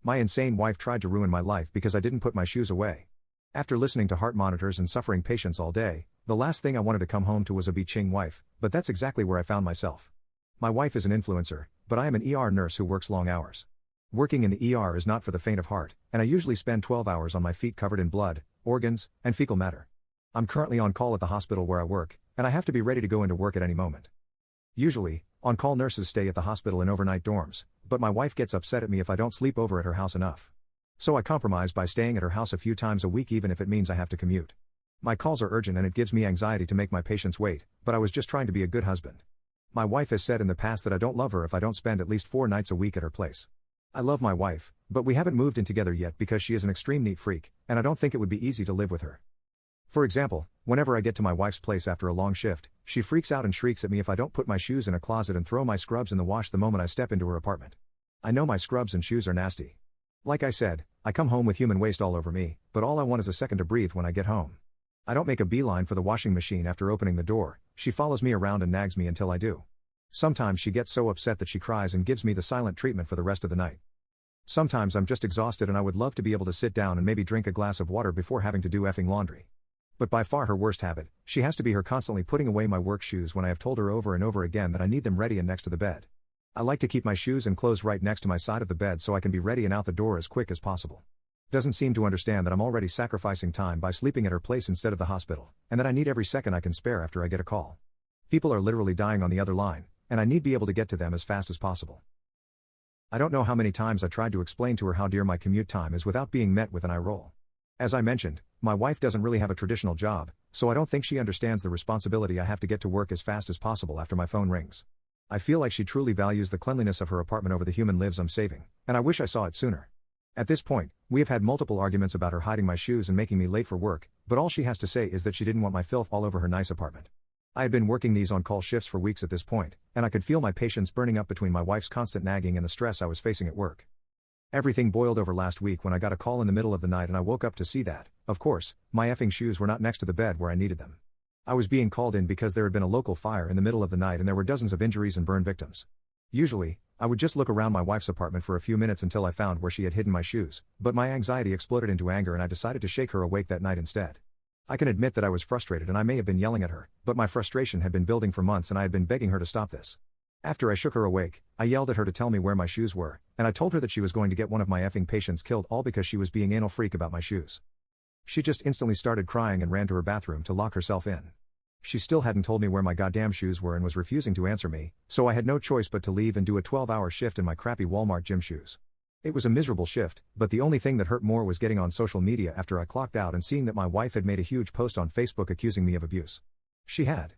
My insane wife tried to ruin my life because I didn't put my shoes away. After listening to heart monitors and suffering patients all day, the last thing I wanted to come home to was a bitching wife, but that's exactly where I found myself. My wife is an influencer, but I am an ER nurse who works long hours. Working in the ER is not for the faint of heart, and I usually spend 12 hours on my feet covered in blood, organs, and fecal matter. I'm currently on call at the hospital where I work, and I have to be ready to go into work at any moment. Usually, on-call nurses stay at the hospital in overnight dorms, but my wife gets upset at me if I don't sleep over at her house enough. So I compromise by staying at her house a few times a week even if it means I have to commute. My calls are urgent and it gives me anxiety to make my patients wait, but I was just trying to be a good husband. My wife has said in the past that I don't love her if I don't spend at least 4 nights a week at her place. I love my wife, but we haven't moved in together yet because she is an extreme neat freak, and I don't think it would be easy to live with her. For example, whenever I get to my wife's place after a long shift, she freaks out and shrieks at me if I don't put my shoes in a closet and throw my scrubs in the wash the moment I step into her apartment. I know my scrubs and shoes are nasty. Like I said, I come home with human waste all over me, but all I want is a second to breathe when I get home. I don't make a beeline for the washing machine after opening the door, she follows me around and nags me until I do. Sometimes she gets so upset that she cries and gives me the silent treatment for the rest of the night. Sometimes I'm just exhausted and I would love to be able to sit down and maybe drink a glass of water before having to do effing laundry. But by far her worst habit, she has to be her constantly putting away my work shoes when I have told her over and over again that I need them ready and next to the bed. I like to keep my shoes and clothes right next to my side of the bed so I can be ready and out the door as quick as possible. Doesn't seem to understand that I'm already sacrificing time by sleeping at her place instead of the hospital, and that I need every second I can spare after I get a call. People are literally dying on the other line, and I need to be able to get to them as fast as possible. I don't know how many times I tried to explain to her how dear my commute time is without being met with an eye roll. As I mentioned, my wife doesn't really have a traditional job, so I don't think she understands the responsibility I have to get to work as fast as possible after my phone rings. I feel like she truly values the cleanliness of her apartment over the human lives I'm saving, and I wish I saw it sooner. At this point, we have had multiple arguments about her hiding my shoes and making me late for work, but all she has to say is that she didn't want my filth all over her nice apartment. I had been working these on-call shifts for weeks at this point, and I could feel my patience burning up between my wife's constant nagging and the stress I was facing at work. Everything boiled over last week when I got a call in the middle of the night and I woke up to see that, of course, my effing shoes were not next to the bed where I needed them. I was being called in because there had been a local fire in the middle of the night and there were dozens of injuries and burn victims. Usually, I would just look around my wife's apartment for a few minutes until I found where she had hidden my shoes, but my anxiety exploded into anger and I decided to shake her awake that night instead. I can admit that I was frustrated and I may have been yelling at her, but my frustration had been building for months and I had been begging her to stop this. After I shook her awake, I yelled at her to tell me where my shoes were, and I told her that she was going to get one of my effing patients killed all because she was being anal freak about my shoes. She just instantly started crying and ran to her bathroom to lock herself in. She still hadn't told me where my goddamn shoes were and was refusing to answer me, so I had no choice but to leave and do a 12-hour shift in my crappy Walmart gym shoes. It was a miserable shift, but the only thing that hurt more was getting on social media after I clocked out and seeing that my wife had made a huge post on Facebook accusing me of abuse. She had.